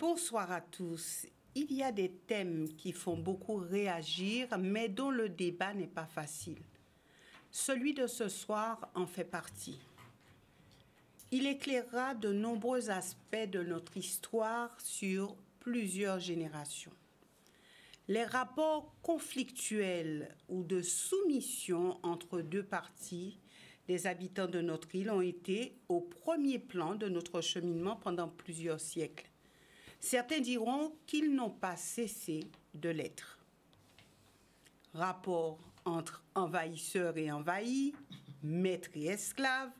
Bonsoir à tous. Il y a des thèmes qui font beaucoup réagir, mais dont le débat n'est pas facile. Celui de ce soir en fait partie. Il éclairera de nombreux aspects de notre histoire sur plusieurs générations. Les rapports conflictuels ou de soumission entre deux parties des habitants de notre île ont été au premier plan de notre cheminement pendant plusieurs siècles. Certains diront qu'ils n'ont pas cessé de l'être. Rapport entre envahisseurs et envahis, maîtres et esclaves,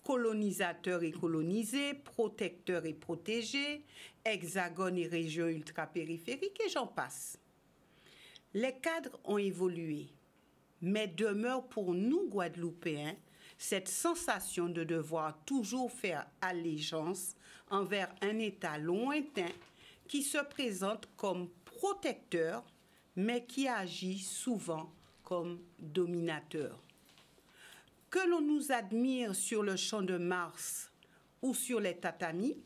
colonisateurs et colonisés, protecteurs et protégés, hexagones et régions ultrapériphériques, et j'en passe. Les cadres ont évolué, mais demeure pour nous, Guadeloupéens, cette sensation de devoir toujours faire allégeance envers un État lointain qui se présente comme protecteur, mais qui agit souvent comme dominateur. Que l'on nous admire sur le champ de Mars ou sur les tatamis,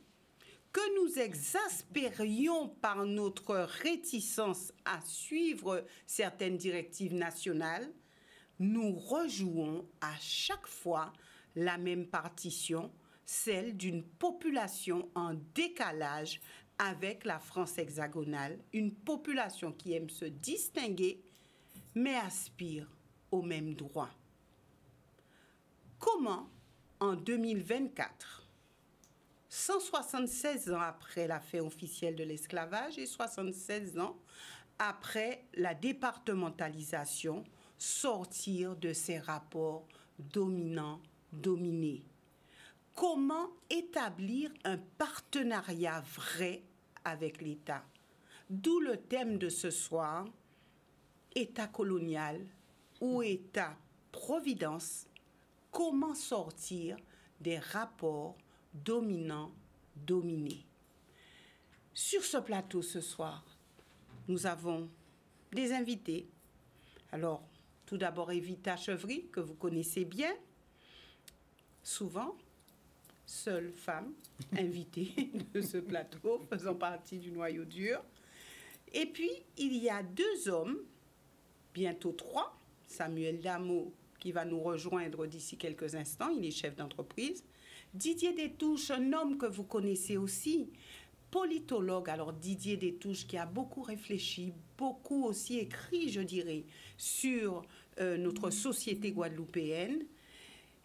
que nous exaspérions par notre réticence à suivre certaines directives nationales, nous rejouons à chaque fois la même partition, celle d'une population en décalage avec la France hexagonale, une population qui aime se distinguer, mais aspire aux mêmes droits. Comment, en 2024, 176 ans après la fin officielle de l'esclavage et 76 ans après la départementalisation, sortir de ces rapports dominants-dominés? Comment établir un partenariat vrai avec l'État? D'où le thème de ce soir, État colonial ou État-providence, comment sortir des rapports dominants-dominés? Sur ce plateau ce soir, nous avons des invités. Alors, tout d'abord, Evita Chevry, que vous connaissez bien, souvent, seule femme invitée de ce plateau, faisant partie du noyau dur. Et puis, il y a deux hommes, bientôt trois, Samuel Dameau, qui va nous rejoindre d'ici quelques instants, il est chef d'entreprise. Didier Détouche, un homme que vous connaissez aussi, politologue. Alors Didier Détouche qui a beaucoup réfléchi, beaucoup aussi écrit, je dirais, sur notre société guadeloupéenne.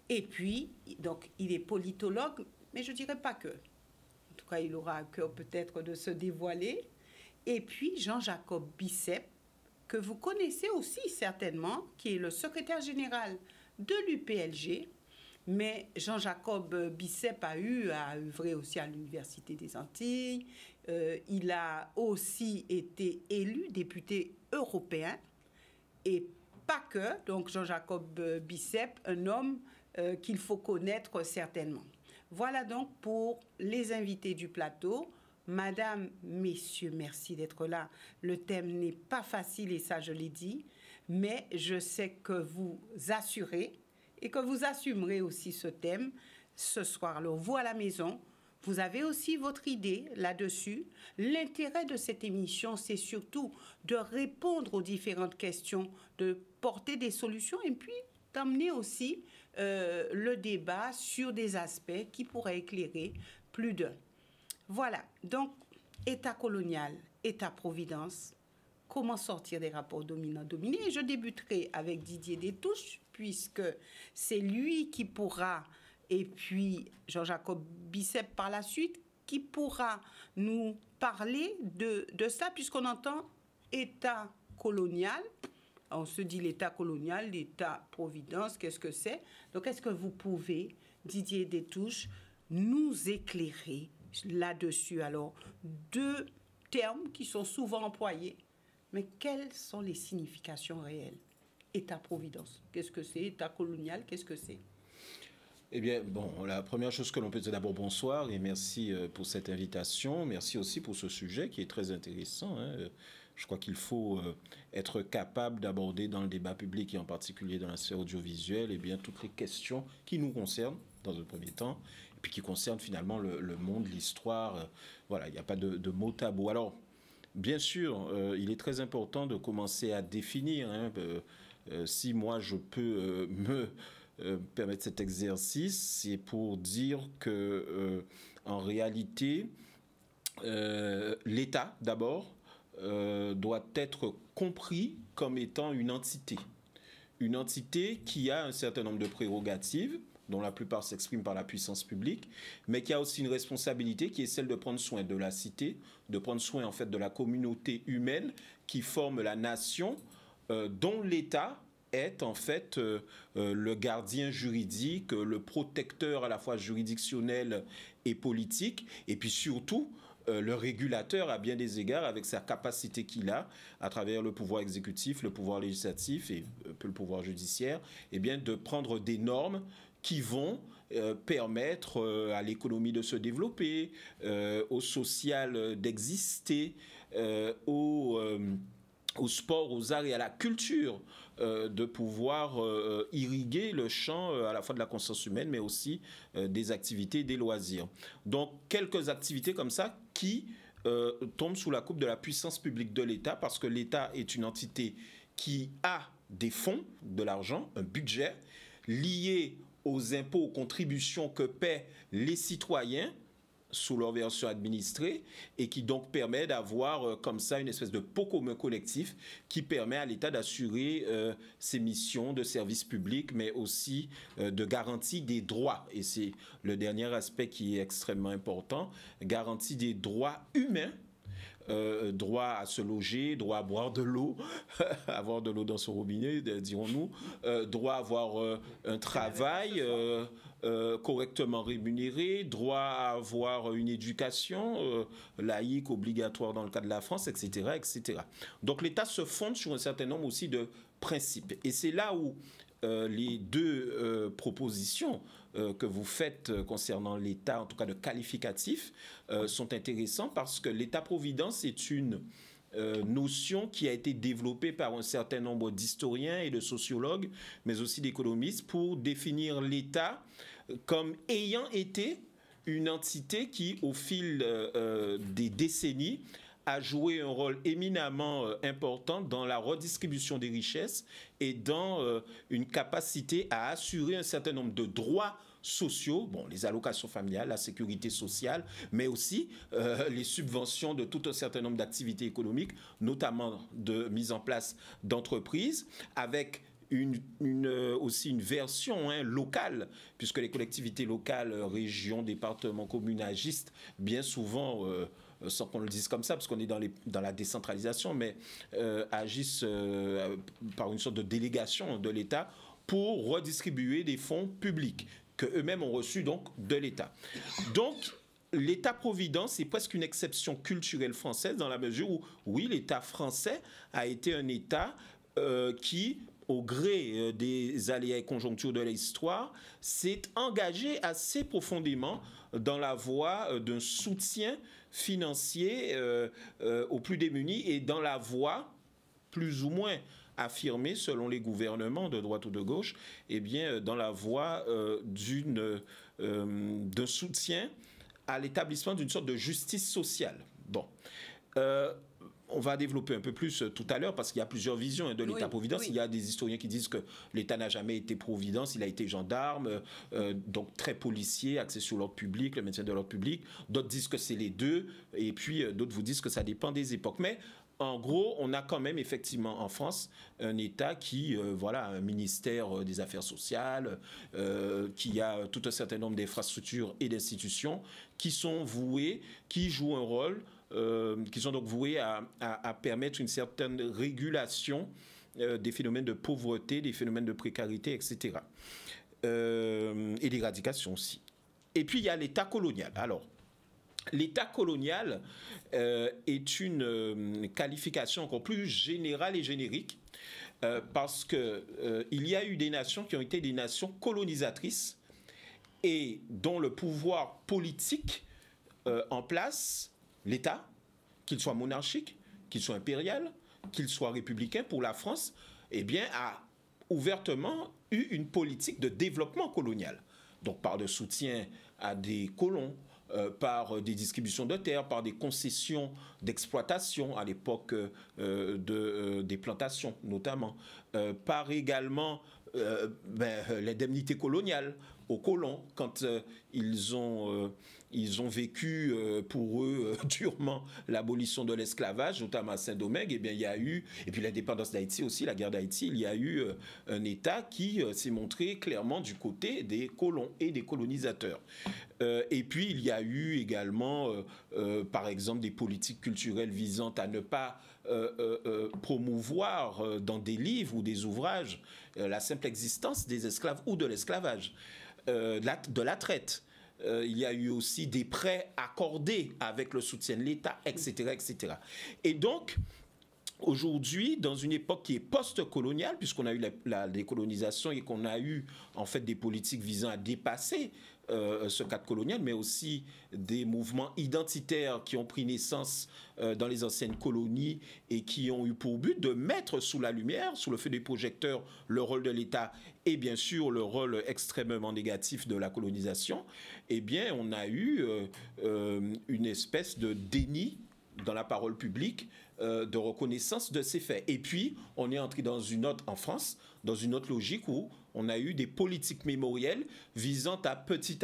Et puis, donc, il est politologue, mais je ne dirais pas que. En tout cas, il aura à cœur peut-être de se dévoiler. Et puis, Jean-Jacob Bicep, que vous connaissez aussi certainement, qui est le secrétaire général de l'UPLG. Mais Jean-Jacob Bicep a œuvré aussi à l'Université des Antilles. Il a aussi été élu député européen. Et pas que, donc Jean-Jacob Bicep, un homme qu'il faut connaître certainement. Voilà donc pour les invités du plateau. Madame, messieurs, merci d'être là. Le thème n'est pas facile et ça je l'ai dit, mais je sais que vous assurez et que vous assumerez aussi ce thème ce soir. Alors vous à la maison, vous avez aussi votre idée là-dessus. L'intérêt de cette émission, c'est surtout de répondre aux différentes questions, de porter des solutions et puis d'amener aussi le débat sur des aspects qui pourraient éclairer plus d'un. Voilà, donc État colonial, État-providence, comment sortir des rapports dominants-dominés? Et je débuterai avec Didier Détouche, puisque c'est lui qui pourra, et puis Jean-Jacob Bicep par la suite, qui pourra nous parler de ça, puisqu'on entend État colonial. On se dit l'État colonial, l'État-providence, qu'est-ce que c'est? Donc, est-ce que vous pouvez, Didier Détouche, nous éclairer là-dessus? Alors, deux termes qui sont souvent employés, mais quelles sont les significations réelles? État-providence, qu'est-ce que c'est? État colonial, qu'est-ce que c'est? Eh bien, bon, la première chose que l'on peut dire d'abord, bonsoir et merci pour cette invitation. Merci aussi pour ce sujet qui est très intéressant, hein, je crois qu'il faut être capable d'aborder dans le débat public et en particulier dans la sphère audiovisuelle, eh bien, toutes les questions qui nous concernent dans un premier temps, et puis qui concernent finalement le monde, l'histoire. Voilà, il n'y a pas de mots tabous. Alors, bien sûr, il est très important de commencer à définir. Si moi je peux me permettre cet exercice, c'est pour dire que en réalité, l'État d'abord doit être compris comme étant une entité qui a un certain nombre de prérogatives, dont la plupart s'expriment par la puissance publique, mais qui a aussi une responsabilité qui est celle de prendre soin de la cité, de prendre soin en fait de la communauté humaine qui forme la nation, dont l'État est en fait le gardien juridique, le protecteur à la fois juridictionnel et politique, et puis surtout le régulateur à bien des égards avec sa capacité qu'il a à travers le pouvoir exécutif, le pouvoir législatif et le pouvoir judiciaire, eh bien de prendre des normes qui vont permettre à l'économie de se développer, au social d'exister, au sport, aux arts et à la culture, de pouvoir irriguer le champ à la fois de la conscience humaine, mais aussi des activités, des loisirs. Donc, quelques activités comme ça qui tombent sous la coupe de la puissance publique de l'État, parce que l'État est une entité qui a des fonds, de l'argent, un budget, lié aux impôts, aux contributions que paient les citoyens, sous leur version administrée, et qui donc permet d'avoir comme ça une espèce de pot commun collectif qui permet à l'État d'assurer ses missions de service public, mais aussi de garantie des droits. Et c'est le dernier aspect qui est extrêmement important, garantie des droits humains. Droit à se loger, droit à boire de l'eau, avoir de l'eau dans son robinet, dirons-nous, droit à avoir un travail correctement rémunéré, droit à avoir une éducation laïque obligatoire dans le cas de la France, etc., etc. Donc l'État se fonde sur un certain nombre aussi de principes. Et c'est là où les deux propositions que vous faites concernant l'État, en tout cas de qualificatif, sont intéressants parce que l'État-providence est une notion qui a été développée par un certain nombre d'historiens et de sociologues, mais aussi d'économistes, pour définir l'État comme ayant été une entité qui, au fil des décennies, a joué un rôle éminemment important dans la redistribution des richesses et dans une capacité à assurer un certain nombre de droits sociaux, bon, les allocations familiales, la sécurité sociale, mais aussi les subventions de tout un certain nombre d'activités économiques, notamment de mise en place d'entreprises, avec aussi une version locale, puisque les collectivités locales, régions, départements, communes agissent bien souvent sans qu'on le dise comme ça, parce qu'on est dans la décentralisation, mais agissent par une sorte de délégation de l'État pour redistribuer des fonds publics qu'eux-mêmes ont reçus donc de l'État. Donc, l'État-providence est presque une exception culturelle française dans la mesure où, oui, l'État français a été un État qui, au gré des aléas et conjonctures de l'histoire, s'est engagé assez profondément dans la voie d'un soutien financier aux plus démunis et dans la voie plus ou moins affirmée selon les gouvernements de droite ou de gauche, eh bien dans la voie d'un soutien à l'établissement d'une sorte de justice sociale. Bon. On va développer un peu plus tout à l'heure parce qu'il y a plusieurs visions de l'État-providence. Oui. Il y a des historiens qui disent que l'État n'a jamais été providence, il a été gendarme, donc très policier, axé sur l'ordre public, le maintien de l'ordre public. D'autres disent que c'est les deux, et puis d'autres vous disent que ça dépend des époques. Mais en gros, on a quand même effectivement en France un État qui, a un ministère des Affaires sociales, qui a tout un certain nombre d'infrastructures et d'institutions qui sont vouées, qui jouent un rôle, qui sont donc voués à permettre une certaine régulation des phénomènes de pauvreté, des phénomènes de précarité, etc. Et d'éradication aussi. Et puis il y a l'État colonial. Alors, l'État colonial est une qualification encore plus générale et générique parce qu'il y a eu des nations qui ont été des nations colonisatrices et dont le pouvoir politique en place, l'État, qu'il soit monarchique, qu'il soit impérial, qu'il soit républicain, pour la France, eh bien, a ouvertement eu une politique de développement colonial. Donc par de soutien à des colons, par des distributions de terres, par des concessions d'exploitation à l'époque des plantations notamment, par également l'indemnité coloniale aux colons quand ils ont vécu pour eux durement l'abolition de l'esclavage, notamment à Saint-Domingue. Eh bien, il y a eu, et puis l'indépendance d'Haïti aussi, la guerre d'Haïti, il y a eu un État qui s'est montré clairement du côté des colons et des colonisateurs. Et puis, il y a eu également, par exemple, des politiques culturelles visant à ne pas promouvoir dans des livres ou des ouvrages la simple existence des esclaves ou de l'esclavage, de la traite. Il y a eu aussi des prêts accordés avec le soutien de l'État, etc., etc. Et donc, aujourd'hui, dans une époque qui est post-coloniale, puisqu'on a eu la décolonisation et qu'on a eu en fait des politiques visant à dépasser ce cadre colonial, mais aussi des mouvements identitaires qui ont pris naissance dans les anciennes colonies et qui ont eu pour but de mettre sous la lumière, sous le feu des projecteurs, le rôle de l'État et bien sûr le rôle extrêmement négatif de la colonisation. Eh bien, on a eu une espèce de déni dans la parole publique de reconnaissance de ces faits. Et puis, on est entré en France, dans une autre logique où on a eu des politiques mémorielles visant à petit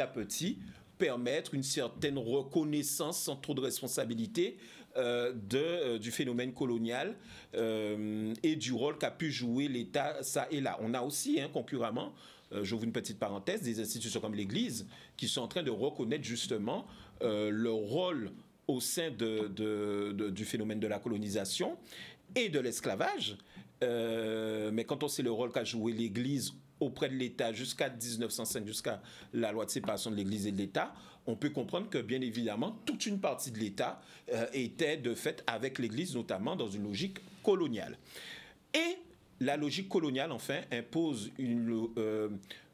permettre une certaine reconnaissance sans trop de responsabilité du phénomène colonial et du rôle qu'a pu jouer l'État ça et là. On a aussi, concurremment, j'ouvre une petite parenthèse, des institutions comme l'Église qui sont en train de reconnaître justement le rôle au sein du phénomène de la colonisation et de l'esclavage. Mais quand on sait le rôle qu'a joué l'Église auprès de l'État jusqu'à 1905, jusqu'à la loi de séparation de l'Église et de l'État, on peut comprendre que, bien évidemment, toute une partie de l'État était de fait avec l'Église, notamment dans une logique coloniale. Et la logique coloniale, enfin, impose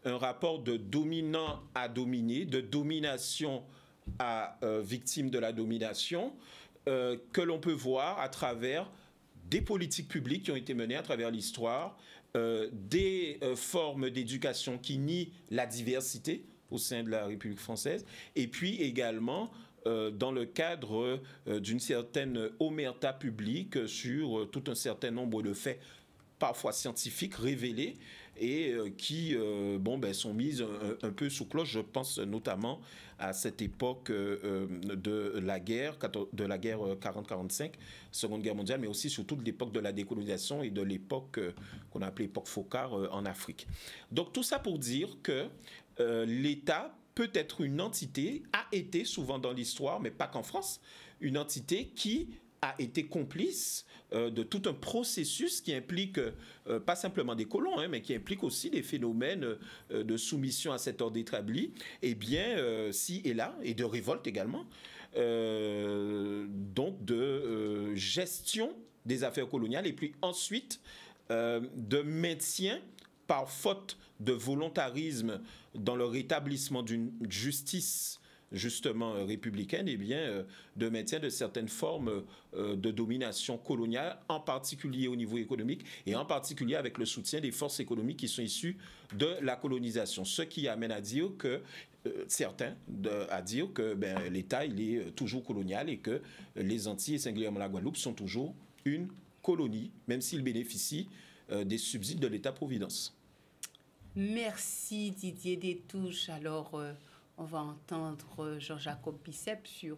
un rapport de dominant à dominé, de domination à victime de la domination, que l'on peut voir à travers des politiques publiques qui ont été menées à travers l'histoire, des formes d'éducation qui nient la diversité au sein de la République française, et puis également dans le cadre d'une certaine omerta publique sur tout un certain nombre de faits parfois scientifiques révélés et qui sont mises un peu sous cloche. Je pense notamment à cette époque de la guerre 40-45, Seconde Guerre mondiale, mais aussi surtout de l'époque de la décolonisation et de l'époque qu'on a appelée époque Focard en Afrique. Donc tout ça pour dire que l'État peut être une entité, a été souvent dans l'histoire, mais pas qu'en France, une entité qui a été complice de tout un processus qui implique pas simplement des colons, mais qui implique aussi des phénomènes de soumission à cet ordre établi, et bien, ci et là, et de révolte également, donc de gestion des affaires coloniales, et puis ensuite de maintien par faute de volontarisme dans le rétablissement d'une justice justement républicaine, et bien de maintien de certaines formes de domination coloniale, en particulier au niveau économique et en particulier avec le soutien des forces économiques qui sont issues de la colonisation. Ce qui amène à dire que l'État il est toujours colonial et que les Antilles et singulièrement la Guadeloupe sont toujours une colonie, même s'ils bénéficient des subsides de l'État-providence. Merci Didier Détouche. Alors, on va entendre Jean-Jacob Bicep sur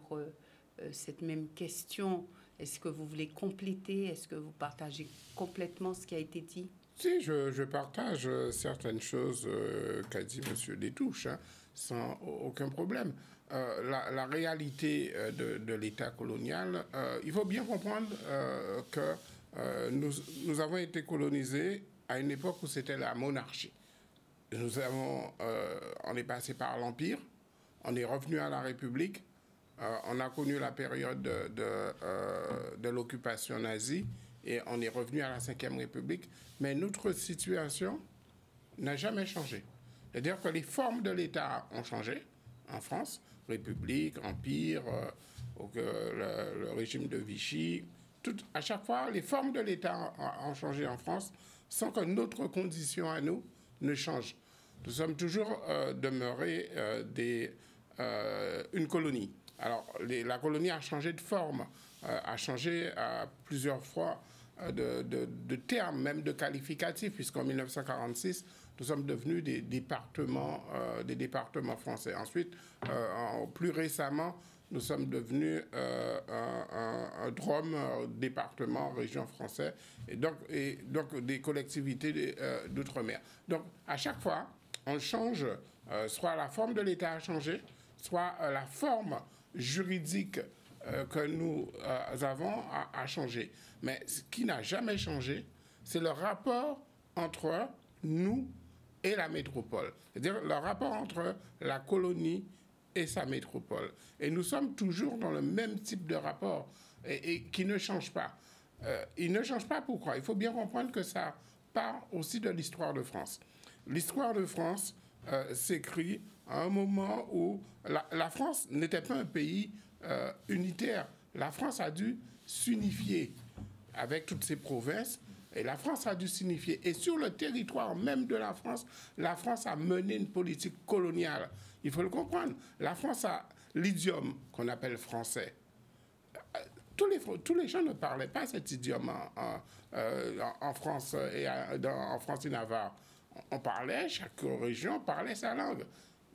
cette même question. Est-ce que vous voulez compléter? Est-ce que vous partagez complètement ce qui a été dit? Si, je partage certaines choses qu'a dit M. Détouche, sans aucun problème. La réalité de l'État colonial, il faut bien comprendre que nous avons été colonisés à une époque où c'était la monarchie. On est passé par l'Empire, on est revenu à la République, on a connu la période de l'occupation nazie et on est revenu à la Ve République. Mais notre situation n'a jamais changé. C'est-à-dire que les formes de l'État ont changé en France, République, Empire, le régime de Vichy, à chaque fois, les formes de l'État ont changé en France sans que notre condition à nous ne change. Nous sommes toujours demeurés une colonie. Alors, la colonie a changé de forme, a changé plusieurs fois de termes, même de qualificatifs, puisqu'en 1946, nous sommes devenus des départements français. Ensuite, plus récemment, nous sommes devenus un DROM, département, région français, et donc des collectivités d'outre-mer. Donc, à chaque fois, on change, soit la forme de l'État a changé, soit la forme juridique que nous avons a changé. Mais ce qui n'a jamais changé, c'est le rapport entre nous et la métropole. C'est-à-dire le rapport entre la colonie et sa métropole. Et nous sommes toujours dans le même type de rapport et qui ne change pas. Il ne change pas pourquoi? Il faut bien comprendre que ça part aussi de l'histoire de France. L'histoire de France s'écrit à un moment où la France n'était pas un pays unitaire. La France a dû s'unifier avec toutes ses provinces. Et la France a dû s'unifier. Et sur le territoire même de la France a mené une politique coloniale. Il faut le comprendre. La France a l'idiome qu'on appelle français. Tous les gens ne parlaient pas cet idiome en France et en France et Navarre. On parlait, chaque région parlait sa langue.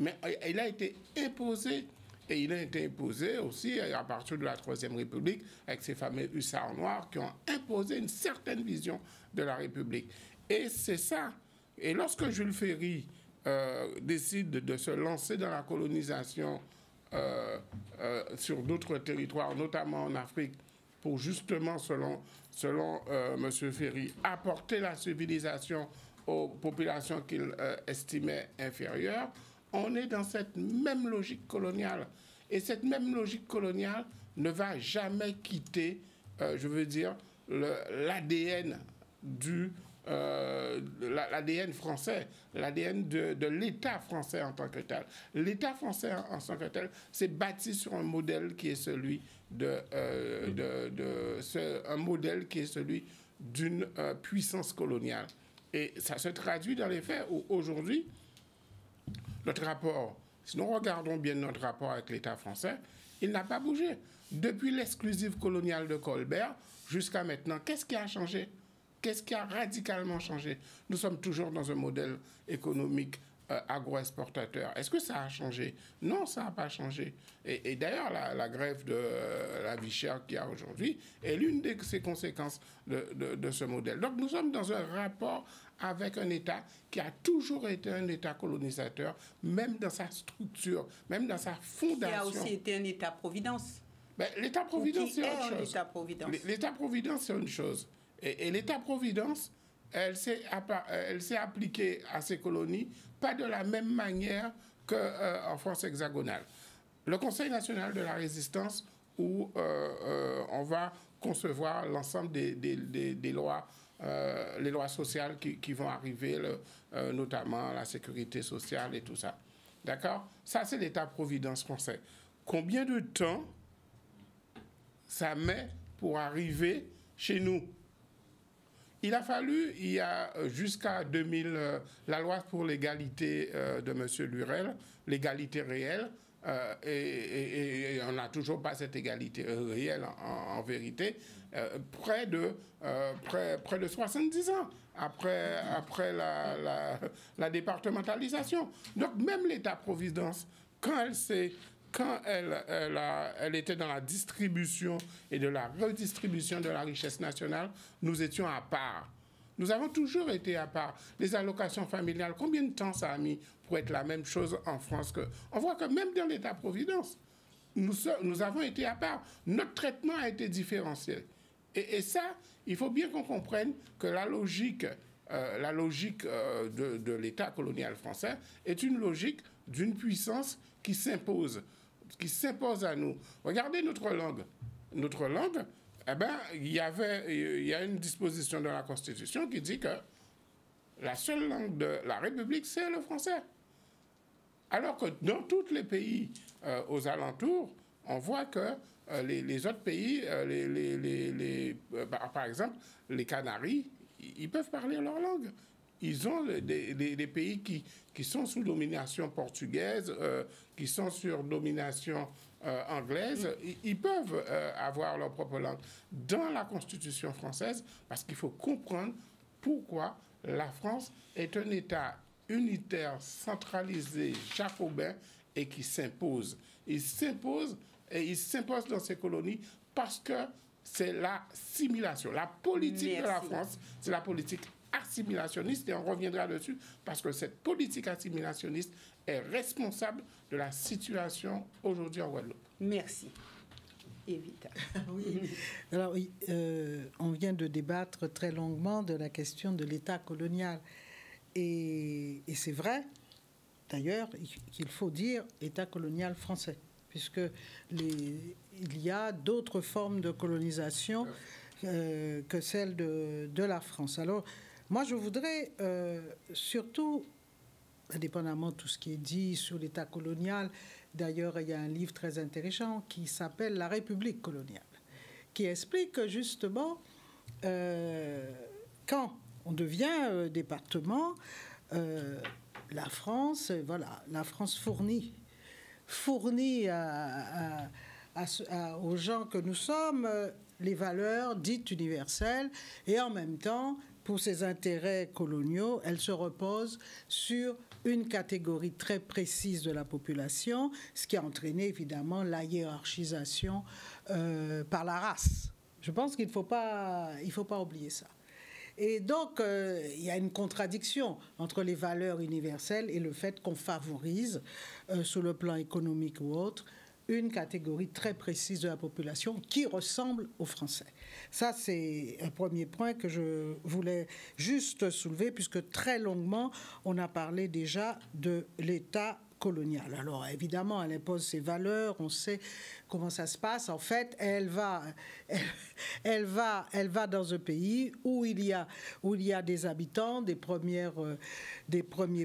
Mais il a été imposé. Et il a été imposé aussi à partir de la Troisième République avec ces fameux hussards noirs qui ont imposé une certaine vision de la République. Et c'est ça. Et lorsque Jules Ferry décide de se lancer dans la colonisation sur d'autres territoires, notamment en Afrique, pour justement, selon M. Ferry, apporter la civilisation aux populations qu'il estimait inférieures, on est dans cette même logique coloniale. Et cette même logique coloniale ne va jamais quitter, l'ADN l'ADN français, l'ADN de l'État français en tant que tel. L'État français en tant que tel, c'est bâti sur un modèle qui est celui d'une puissance coloniale. Et ça se traduit dans les faits où aujourd'hui, notre rapport, si nous regardons bien notre rapport avec l'État français, il n'a pas bougé. Depuis l'exclusive coloniale de Colbert jusqu'à maintenant, qu'est-ce qui a changé? Qu'est-ce qui a radicalement changé? Nous sommes toujours dans un modèle économique agro-exportateur. Est-ce que ça a changé? Non, ça n'a pas changé. Et d'ailleurs, la grève de la vie chère qu'il y a aujourd'hui est l'une de ces conséquences de ce modèle. Donc nous sommes dans un rapport avec un État qui a toujours été un État colonisateur, même dans sa structure, même dans sa fondation. Qui a aussi été un État-providence. L'État-providence, c'est autre chose. État-providence. L'État-providence, c'est une chose. Et l'État-providence, elle s'est appliquée à ces colonies pas de la même manière qu'en France hexagonale. Le Conseil national de la résistance, où on va concevoir l'ensemble des lois, les lois sociales qui vont arriver, notamment la sécurité sociale et tout ça. D'accord? Ça, c'est l'État-providence français. Combien de temps ça met pour arriver chez nous? Il a fallu, il y a jusqu'à 2000, la loi pour l'égalité de M. Lurel, l'égalité réelle, et on n'a toujours pas cette égalité réelle en vérité, près de 70 ans après la départementalisation. Donc même l'État-providence, quand elle était dans la distribution et de la redistribution de la richesse nationale, nous étions à part. Nous avons toujours été à part. Les allocations familiales, combien de temps ça a mis pour être la même chose en France on voit que même dans l'État-providence, nous avons été à part. Notre traitement a été différencié. Et ça, il faut bien qu'on comprenne que la logique de l'État colonial français est une logique d'une puissance qui s'impose à nous. Regardez notre langue. Notre langue, il y a une disposition dans la Constitution qui dit que la seule langue de la République, c'est le français. Alors que dans tous les pays aux alentours, on voit que les autres pays, par exemple, les Canaries, ils peuvent parler leur langue. Ils ont des pays qui sont sous domination portugaise, qui sont sur domination anglaise, ils peuvent avoir leur propre langue dans la Constitution française, parce qu'il faut comprendre pourquoi la France est un État unitaire, centralisé, jacobin, et qui s'impose. Il s'impose dans ses colonies parce que c'est l'assimilation. La politique de la France, c'est la politique assimilationniste, et on reviendra dessus, parce que cette politique assimilationniste est responsable de la situation aujourd'hui en Guadeloupe. Merci. Evita. Oui. Alors, on vient de débattre très longuement de la question de l'État colonial. Et c'est vrai, d'ailleurs, qu'il faut dire État colonial français, puisque il y a d'autres formes de colonisation que celle de la France. Alors, moi, je voudrais surtout, indépendamment de tout ce qui est dit sur l'État colonial, d'ailleurs, il y a un livre très intéressant qui s'appelle « La République coloniale », qui explique que, justement, quand on devient département, la France, voilà, la France fournit aux gens que nous sommes les valeurs dites universelles, et en même temps, pour ses intérêts coloniaux, elle se repose sur une catégorie très précise de la population, ce qui a entraîné évidemment la hiérarchisation par la race. Je pense qu'il ne faut pas oublier ça. Et donc, il y a une contradiction entre les valeurs universelles et le fait qu'on favorise, sur le plan économique ou autre, une catégorie très précise de la population qui ressemble aux Français. Ça, c'est un premier point que je voulais juste soulever, puisque très longuement, on a parlé déjà de l'État colonial. Alors, évidemment, elle impose ses valeurs, on sait comment ça se passe. En fait, elle va dans un pays où il y a des habitants, des premiers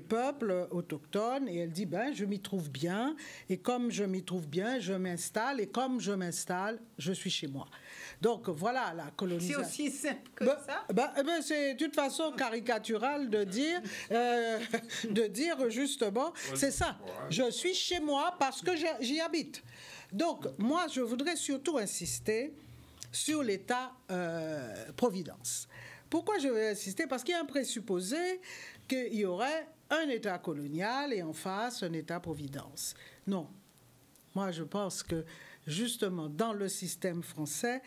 peuples autochtones, et elle dit, je m'y trouve bien, et comme je m'y trouve bien, je m'installe, et comme je m'installe, je suis chez moi. Donc, voilà la colonisation. C'est aussi simple que ça? C'est de toute façon caricaturale de dire justement, c'est ça. Je suis chez moi parce que j'y habite. Donc, moi, je voudrais surtout insister sur l'État-providence. Pourquoi je veux insister? Parce qu'il y a un présupposé qu'il y aurait un État colonial et en face un État-providence. Non. Moi, je pense que, justement, dans le système français,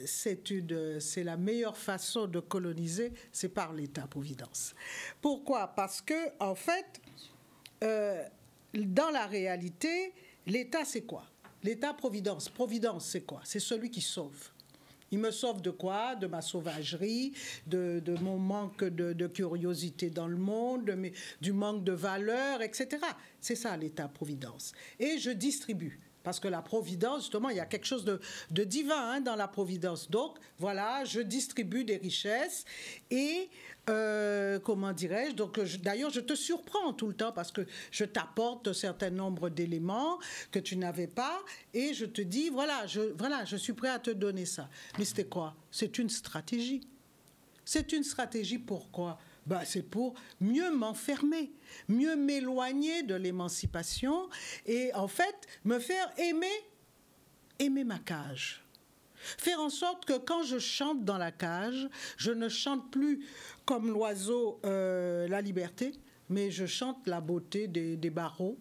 c'est la meilleure façon de coloniser, c'est par l'État-providence. Pourquoi? Parce que, en fait, dans la réalité, l'État, c'est quoi? L'État-providence. Providence, c'est quoi? C'est celui qui sauve. Il me sauve de quoi? De ma sauvagerie, de mon manque de curiosité dans le monde, du manque de valeur, etc. C'est ça, l'État-providence. Et je distribue. Parce que la providence, justement, il y a quelque chose de divin dans la providence. Donc, voilà, je distribue des richesses et, comment dirais-je, donc d'ailleurs, je te surprends tout le temps parce que je t'apporte un certain nombre d'éléments que tu n'avais pas et je te dis, voilà, je suis prêt à te donner ça. Mais c'était quoi? C'est une stratégie. C'est une stratégie pourquoi? C'est pour mieux m'enfermer, mieux m'éloigner de l'émancipation et en fait me faire aimer ma cage. Faire en sorte que quand je chante dans la cage, je ne chante plus comme l'oiseau la liberté, mais je chante la beauté des barreaux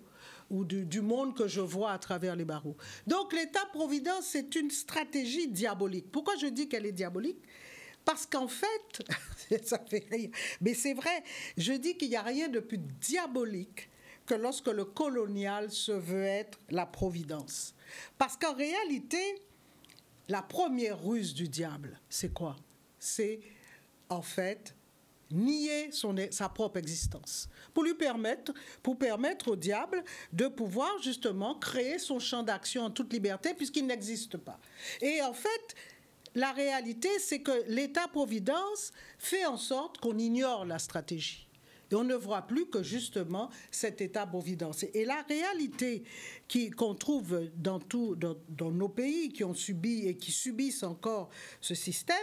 ou du monde que je vois à travers les barreaux. Donc l'État-providence, c'est une stratégie diabolique. Pourquoi je dis qu'elle est diabolique ? Parce qu'en fait, ça fait rire, mais c'est vrai, je dis qu'il n'y a rien de plus diabolique que lorsque le colonial se veut être la providence. Parce qu'en réalité, la première ruse du diable, c'est quoi? C'est en fait nier sa propre existence. Pour permettre au diable de pouvoir justement créer son champ d'action en toute liberté puisqu'il n'existe pas. Et en fait, la réalité, c'est que l'État-providence fait en sorte qu'on ignore la stratégie. Et on ne voit plus que justement cet État-providence. Et la réalité qu'on trouve dans nos pays qui ont subi et qui subissent encore ce système,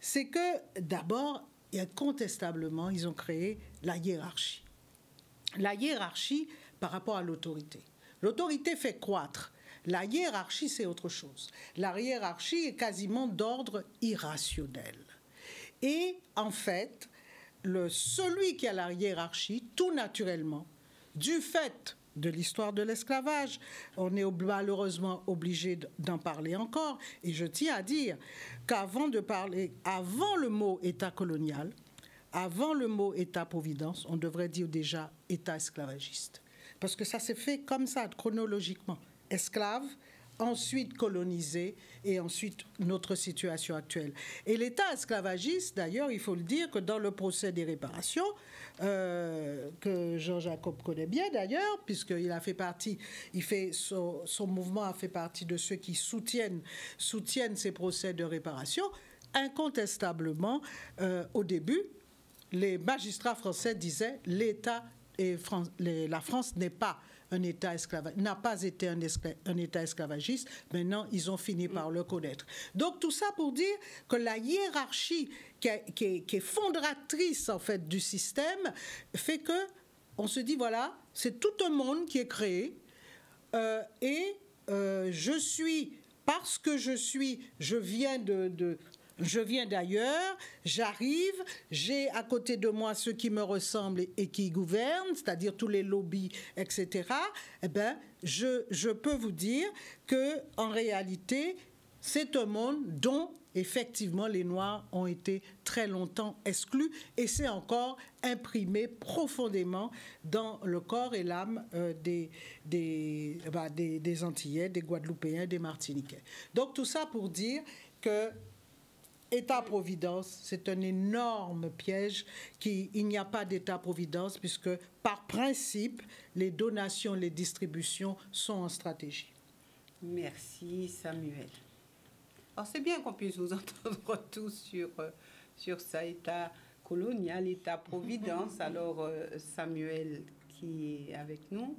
c'est que d'abord, incontestablement, ils ont créé la hiérarchie. La hiérarchie par rapport à l'autorité. L'autorité fait croître. La hiérarchie, c'est autre chose. La hiérarchie est quasiment d'ordre irrationnel. Et en fait, celui qui a la hiérarchie, tout naturellement, du fait de l'histoire de l'esclavage, on est malheureusement obligé d'en parler encore. Et je tiens à dire qu'avant de parler, avant le mot État colonial, avant le mot État-providence, on devrait dire déjà État esclavagiste. Parce que ça s'est fait comme ça, chronologiquement. Esclave, ensuite colonisé, et ensuite notre situation actuelle. Et l'État esclavagiste, d'ailleurs, il faut le dire que dans le procès des réparations, que Jean-Jacob connaît bien d'ailleurs, puisqu'il a fait partie, son mouvement a fait partie de ceux qui soutiennent ces procès de réparation, incontestablement, au début, les magistrats français disaient l'État et la France n'est pas un État n'a pas été un État esclavagiste. Maintenant, ils ont fini par le connaître. Donc, tout ça pour dire que la hiérarchie qui est fondatrice, en fait, du système fait que on se dit, voilà, c'est tout un monde qui est créé je suis, parce que je viens d'ailleurs, j'arrive, j'ai à côté de moi ceux qui me ressemblent et qui gouvernent, c'est-à-dire tous les lobbies, etc. Eh bien, je peux vous dire qu'en réalité, c'est un monde dont, effectivement, les Noirs ont été très longtemps exclus et c'est encore imprimé profondément dans le corps et l'âme des Antillais, des Guadeloupéens, des Martiniquais. Donc, tout ça pour dire que État-providence, c'est un énorme piège. Il n'y a pas d'État-providence puisque, par principe, les donations, les distributions sont en stratégie. Merci, Samuel. Alors, c'est bien qu'on puisse vous entendre tous sur ça, État colonial, État-providence. Alors, Samuel qui est avec nous.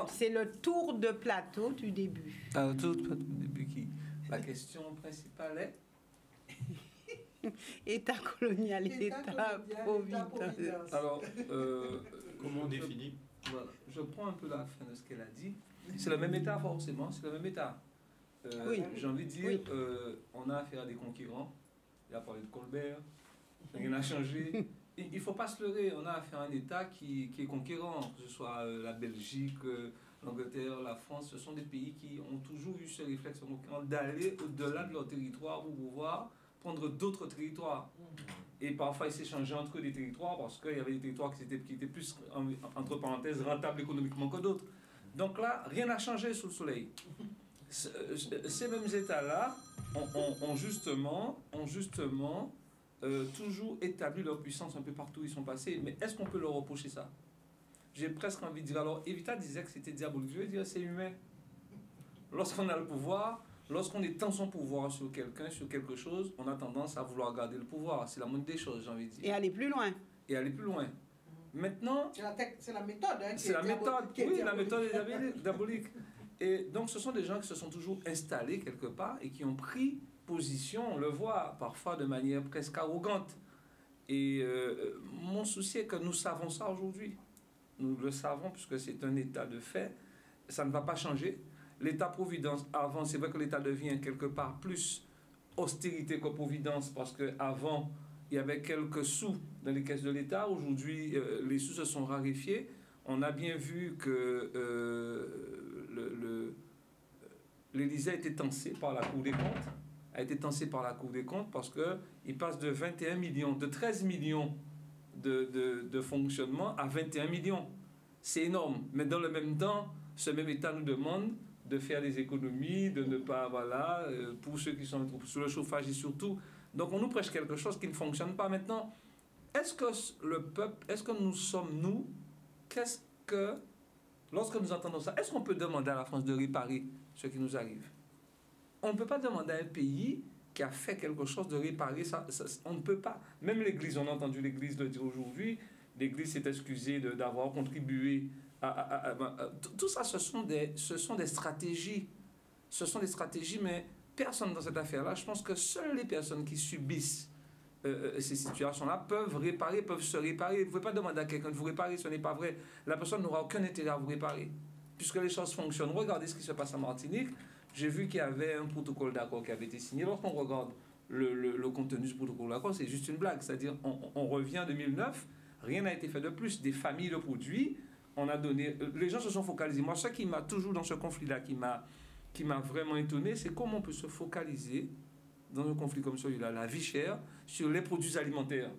C'est le tour de plateau du début. Le tour de plateau du début la question principale est État colonial, État-providence. Alors, comment on définit? Voilà, je prends un peu la fin de ce qu'elle a dit. C'est le même État, forcément, c'est le même État. Oui. J'ai envie de dire, on a affaire à des concurrents. Il a parlé de Colbert, rien n'a changé. Il ne faut pas se leurrer, on a affaire à un État qui est conquérant, que ce soit la Belgique, l'Angleterre, la France. Ce sont des pays qui ont toujours eu ce réflexe d'aller au-delà de leur territoire pour pouvoir prendre d'autres territoires. Et parfois, ils s'échangeaient entre eux des territoires parce qu'il y avait des territoires qui étaient plus, entre parenthèses, rentables économiquement que d'autres. Donc là, rien n'a changé sous le soleil. Ces mêmes États-là ont justement toujours établi leur puissance un peu partout où ils sont passés. Mais est-ce qu'on peut leur reprocher ça? J'ai presque envie de dire, alors Evita disait que c'était diabolique. Je veux dire, c'est humain. Lorsqu'on a le pouvoir, lorsqu'on étend son pouvoir sur quelqu'un, sur quelque chose, on a tendance à vouloir garder le pouvoir. C'est la moindre des choses, j'ai envie de dire. Et aller plus loin. Maintenant... C'est la méthode. C'est la méthode, oui, la méthode est diabolique. Et donc, ce sont des gens qui se sont toujours installés quelque part et qui ont pris position, on le voit, parfois de manière presque arrogante. Et mon souci est que nous savons ça aujourd'hui. Nous le savons puisque c'est un état de fait. Ça ne va pas changer. L'État-providence, avant, c'est vrai que l'État devient quelque part plus austérité que providence parce qu'avant, il y avait quelques sous dans les caisses de l'État. Aujourd'hui, les sous se sont raréfiés. On a bien vu que l'Élysée a été tensé par la Cour des comptes. Parce qu'il passe de 21 millions, de 13 millions de fonctionnement à 21 millions. C'est énorme. Mais dans le même temps, ce même État nous demande de faire des économies, de ne pas, pour ceux qui sont sur le chauffage et surtout. Donc on nous prêche quelque chose qui ne fonctionne pas. Maintenant, est-ce que le peuple, est-ce que nous sommes nous, lorsque nous entendons ça, est-ce qu'on peut demander à la France de réparer ce qui nous arrive? On ne peut pas demander à un pays qui a fait quelque chose de réparer ça, on ne peut pas. Même l'Église, on a entendu l'Église le dire aujourd'hui, l'Église s'est excusée d'avoir contribué tout ça, ce sont des stratégies. Ce sont des stratégies, mais personne dans cette affaire-là, je pense que seules les personnes qui subissent ces situations-là peuvent réparer, peuvent se réparer. Vous ne pouvez pas demander à quelqu'un de vous réparer, ce n'est pas vrai. La personne n'aura aucun intérêt à vous réparer, puisque les choses fonctionnent. Regardez ce qui se passe en Martinique. J'ai vu qu'il y avait un protocole d'accord qui avait été signé. Lorsqu'on regarde le contenu du protocole d'accord, c'est juste une blague. C'est-à-dire, on revient en 2009, rien n'a été fait de plus. Des familles de produits, on a donné... Les gens se sont focalisés. Moi, ce qui m'a toujours, dans ce conflit-là, qui m'a vraiment étonné, c'est comment on peut se focaliser dans un conflit comme celui-là, la vie chère, sur les produits alimentaires.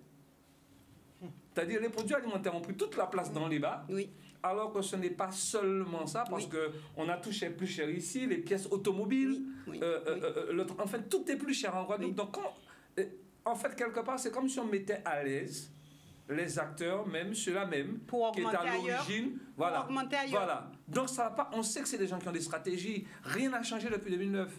C'est-à-dire, les produits alimentaires ont pris toute la place dans le débat. Oui. Alors que ce n'est pas seulement ça, parce qu'on a tout plus cher ici, les pièces automobiles, enfin tout est plus cher en Guadeloupe. Donc, en fait, quelque part, c'est comme si on mettait à l'aise les acteurs, même ceux-là même, qui est à l'origine. Voilà. Voilà. Donc, ça va pas. On sait que c'est des gens qui ont des stratégies. Rien n'a changé depuis 2009.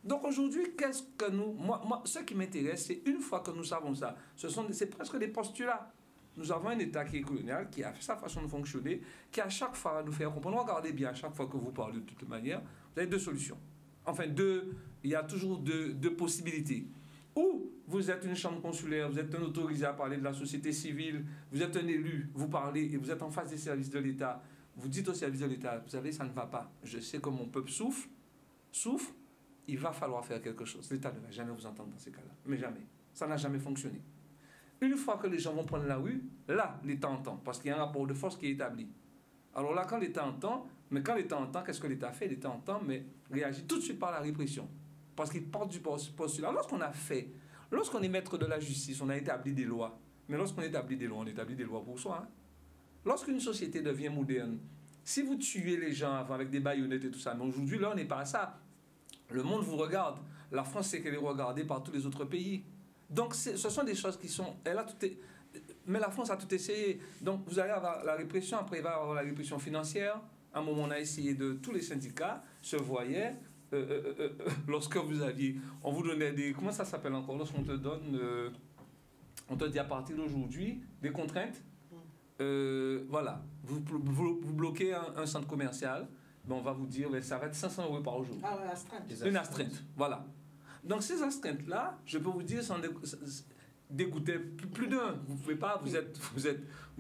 Donc aujourd'hui, qu'est-ce que nous... Moi, ce qui m'intéresse, c'est une fois que nous savons ça, c'est presque des postulats. Nous avons un État qui est colonial, qui a sa façon de fonctionner, qui à chaque fois nous fait comprendre. Regardez bien, à chaque fois que vous parlez de toute manière, vous avez deux solutions. Enfin, il y a toujours deux possibilités. Ou vous êtes une chambre consulaire, vous êtes un autorisé à parler de la société civile, vous êtes un élu, vous parlez et vous êtes en face des services de l'État. Vous dites aux services de l'État, vous savez, ça ne va pas. Je sais que mon peuple souffre, il va falloir faire quelque chose. L'État ne va jamais vous entendre dans ces cas-là. Mais jamais. Ça n'a jamais fonctionné. Une fois que les gens vont prendre la rue, là, l'État entend. Parce qu'il y a un rapport de force qui est établi. Alors là, quand l'État entend, qu'est-ce que l'État fait? L'État entend, mais réagit tout de suite par la répression. Parce qu'il porte du postulat. Lorsqu'on est maître de la justice, on a établi des lois. Mais lorsqu'on établit des lois, on établit des lois pour soi. Hein. Lorsqu'une société devient moderne, si vous tuez les gens avant avec des baïonnettes et tout ça, mais aujourd'hui, là, on n'est pas à ça. Le monde vous regarde. La France sait qu'elle est regardée par tous les autres pays. Donc, ce sont des choses qui sont... mais la France a tout essayé. Donc, vous allez avoir la répression. Après, il va y avoir la répression financière. À un moment, on a essayé tous les syndicats se voyaient. Lorsque vous aviez... On vous donnait des... Comment ça s'appelle encore? Lorsqu'on te donne... on te dit à partir d'aujourd'hui, des contraintes. Voilà. Vous bloquez un centre commercial. Ben, on va vous dire, ça va être 500 € par jour. Ah ouais, astreinte. Une astreinte, voilà. Donc ces astreintes-là, je peux vous dire, ça dégoûtait plus d'un. Vous pouvez pas, vous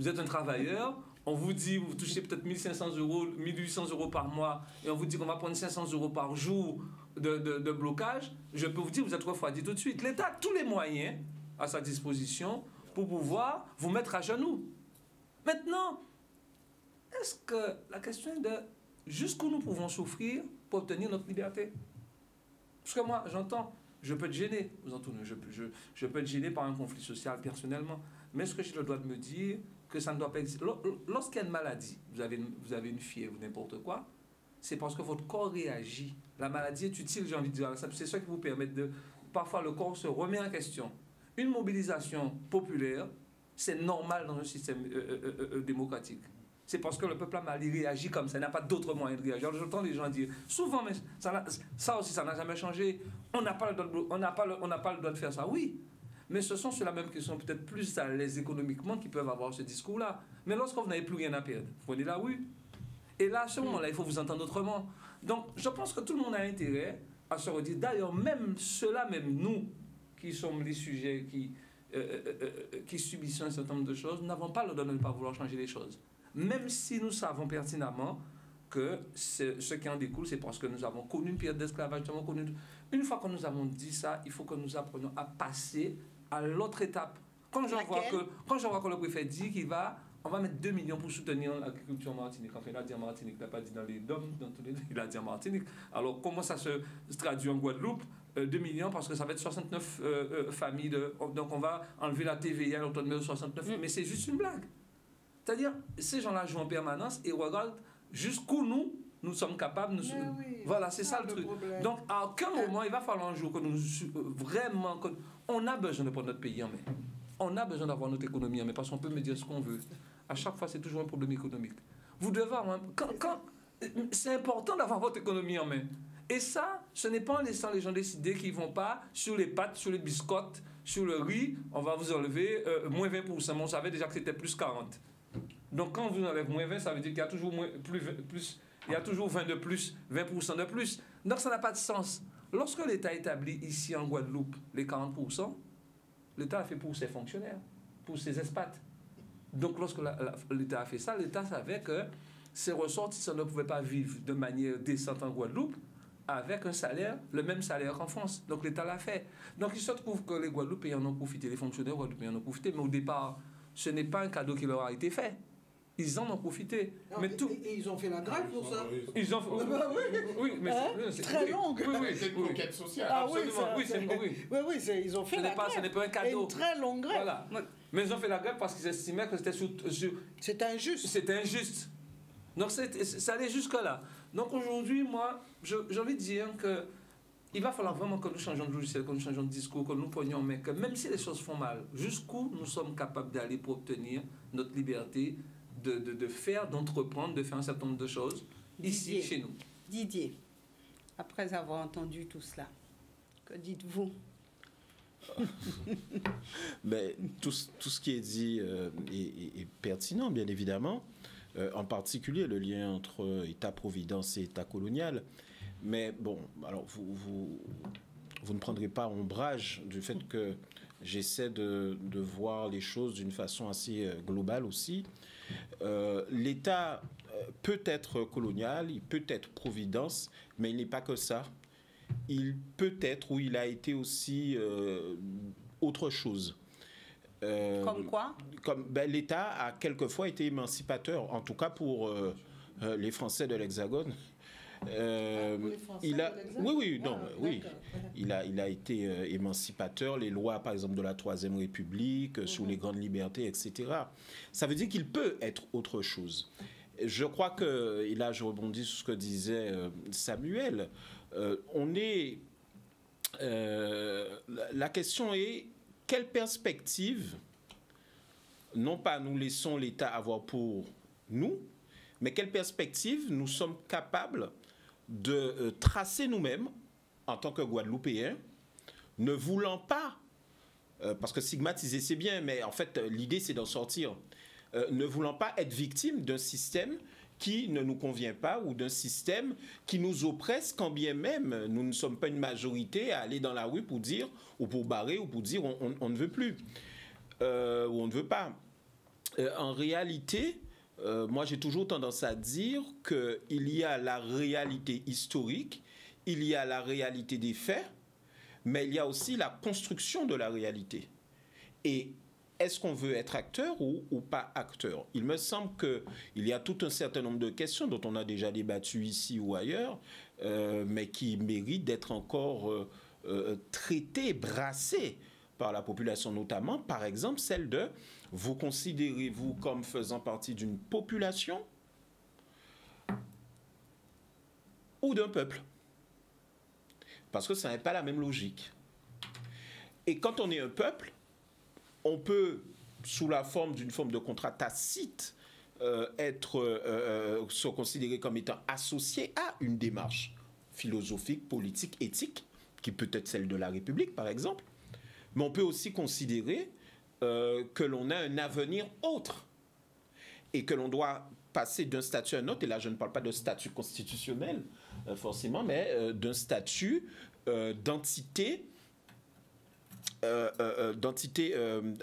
êtes un travailleur, on vous dit, vous touchez peut-être 1500 €, 1800 € par mois, et on vous dit qu'on va prendre 500 € par jour de blocage, je peux vous dire, vous êtes refroidi tout de suite. L'État a tous les moyens à sa disposition pour pouvoir vous mettre à genoux. Maintenant, est-ce que la question est de jusqu'où nous pouvons souffrir pour obtenir notre liberté? Parce que moi, j'entends, je peux être gêné, vous entendez, je peux être gêné par un conflit social personnellement, mais est-ce que j'ai le droit de me dire que ça ne doit pas exister? Lorsqu'il y a une maladie, vous avez une fièvre ou n'importe quoi, c'est parce que votre corps réagit. La maladie est utile, j'ai envie de dire. C'est ça qui vous permet de... Parfois, le corps se remet en question. Une mobilisation populaire, c'est normal dans un système démocratique. C'est parce que le peuple a mal réagi comme ça. Il n'a pas d'autre moyen de réagir. J'entends les gens dire, souvent, mais ça aussi, ça n'a jamais changé. On n'a pas le droit de faire ça. Oui, mais ce sont ceux-là même qui sont peut-être plus à l'aise économiquement qui peuvent avoir ce discours-là. Mais lorsque vous n'avez plus rien à perdre, vous prenez la rue. Et là, à ce moment-là, il faut vous entendre autrement. Donc, je pense que tout le monde a intérêt à se redire. D'ailleurs, même ceux-là, même nous, qui sommes les sujets qui subissent un certain nombre de choses, nous n'avons pas le droit de ne pas vouloir changer les choses. Même si nous savons pertinemment que ce qui en découle, c'est parce que nous avons connu une période d'esclavage. Une fois que nous avons dit ça, il faut que nous apprenions à passer à l'autre étape. Quand je vois que le préfet dit on va mettre 2 millions pour soutenir l'agriculture en Martinique. Enfin, il a dit en Martinique, il n'a pas dit dans les DOM, il a dit en Martinique. Alors, comment ça se traduit en Guadeloupe? 2 millions parce que ça va être 69 familles. Donc, on va enlever la TVA, l'autonomie de 69. Mais c'est juste une blague. C'est-à-dire, ces gens-là jouent en permanence et regardent jusqu'où nous sommes capables. Voilà, c'est ça le truc. Problème. Donc, à aucun moment, il va falloir un jour que nous vraiment... On a besoin de prendre notre pays en main. On a besoin d'avoir notre économie en main parce qu'on peut me dire ce qu'on veut. À chaque fois, c'est toujours un problème économique. Vous devez avoir... c'est important d'avoir votre économie en main. Et ça, ce n'est pas en laissant les gens décider qu'ils ne vont pas sur les pâtes, sur les biscottes, sur le riz, on va vous enlever moins 20%. Mais on savait déjà que c'était plus 40. Donc quand on vous enlève moins 20, ça veut dire qu'il y a toujours il y a toujours 20 de plus, 20% de plus. Donc ça n'a pas de sens. Lorsque l'État établit ici en Guadeloupe les 40%, l'État a fait pour ses fonctionnaires, pour ses expats. Donc lorsque l'État a fait ça, l'État savait que ses ressortissants ne pouvaient pas vivre de manière décente en Guadeloupe avec un salaire, le même salaire qu'en France. Donc l'État l'a fait. Donc il se trouve que les Guadeloupéens en ont profité, les fonctionnaires guadeloupéens en ont profité, mais au départ, ce n'est pas un cadeau qui leur a été fait. Ils en ont profité. Non, mais tout... et ils ont fait la grève pour ça. Ils ont oui, mais c'est très longue. C'est une conquête sociale. Ah absolument. Ils ont fait la grève. Ce n'est pas un cadeau. Une très longue grève. Voilà. Mais ils ont fait la grève parce qu'ils estimaient que c'était c'était injuste. C'était injuste. Donc ça allait jusque-là. Donc aujourd'hui, moi, j'ai envie de dire que il va falloir vraiment que nous changions de logiciel, que nous changions de discours, que nous prenions, mais que même si les choses font mal, jusqu'où nous sommes capables d'aller pour obtenir notre liberté de faire, d'entreprendre, de faire un certain nombre de choses ici, chez nous. Didier, après avoir entendu tout cela, que dites-vous? Mais tout ce qui est dit est pertinent, bien évidemment. En particulier le lien entre État-providence et État colonial. Mais bon, alors vous ne prendrez pas ombrage du fait que j'essaie de voir les choses d'une façon assez globale aussi. L'État peut être colonial, il peut être providence, mais il n'est pas que ça. Il peut être, ou il a été aussi autre chose. Comme quoi? L'État a quelquefois été émancipateur, en tout cas pour les Français de l'Hexagone. Il a été émancipateur. Les lois, par exemple, de la Troisième République, sous les grandes libertés, etc. Ça veut dire qu'il peut être autre chose. Je crois que, et là je rebondis sur ce que disait Samuel, la question est quelle perspective, non pas nous laissons l'État avoir pour nous, mais quelle perspective nous sommes capables de tracer nous-mêmes en tant que Guadeloupéens, ne voulant pas, parce que stigmatiser c'est bien, mais en fait l'idée c'est d'en sortir, ne voulant pas être victime d'un système qui ne nous convient pas ou d'un système qui nous oppresse, quand bien même nous ne sommes pas une majorité à aller dans la rue pour dire, ou pour barrer, ou pour dire on ne veut plus, ou on ne veut pas. En réalité, moi j'ai toujours tendance à dire qu'il y a la réalité historique, il y a la réalité des faits, mais il y a aussi la construction de la réalité. Et est-ce qu'on veut être acteur ou pas acteur? Il me semble qu'il y a tout un certain nombre de questions dont on a déjà débattu ici ou ailleurs, mais qui méritent d'être encore traitées, brassées par la population, notamment, par exemple, celle de vous considérez-vous comme faisant partie d'une population ou d'un peuple? Parce que ça n'est pas la même logique. Et quand on est un peuple, on peut, sous la forme d'une forme de contrat tacite, se considérer comme étant associé à une démarche philosophique, politique, éthique, qui peut être celle de la République, par exemple. Mais on peut aussi considérer que l'on a un avenir autre et que l'on doit passer d'un statut à un autre. Et là, je ne parle pas de statut constitutionnel, forcément, mais d'un statut d'entité,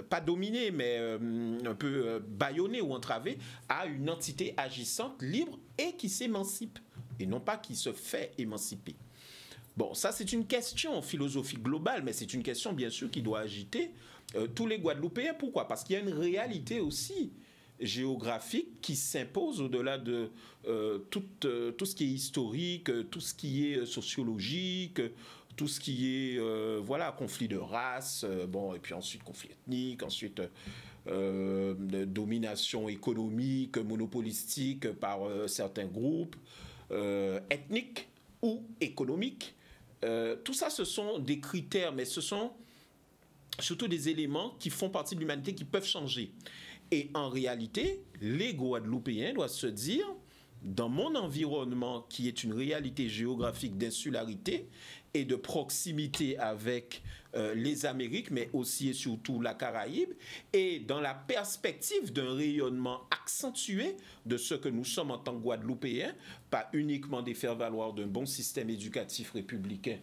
pas dominée, mais un peu bâillonnée ou entravée, à une entité agissante, libre et qui s'émancipe, et non pas qui se fait émanciper. Bon, ça c'est une question philosophique globale, mais c'est une question bien sûr qui doit agiter tous les Guadeloupéens. Pourquoi? Parce qu'il y a une réalité aussi géographique qui s'impose au-delà de tout ce qui est historique, tout ce qui est sociologique, tout ce qui est conflit de race, et puis ensuite conflit ethnique, ensuite domination économique, monopolistique par certains groupes ethniques ou économiques. Tout ça, ce sont des critères, mais ce sont surtout des éléments qui font partie de l'humanité, qui peuvent changer. Et en réalité, les Guadeloupéens doivent se dire, dans mon environnement, qui est une réalité géographique d'insularité et de proximité avec les Amériques, mais aussi et surtout la Caraïbe, et dans la perspective d'un rayonnement accentué de ce que nous sommes en tant que Guadeloupéens, pas uniquement des faire-valoir d'un bon système éducatif républicain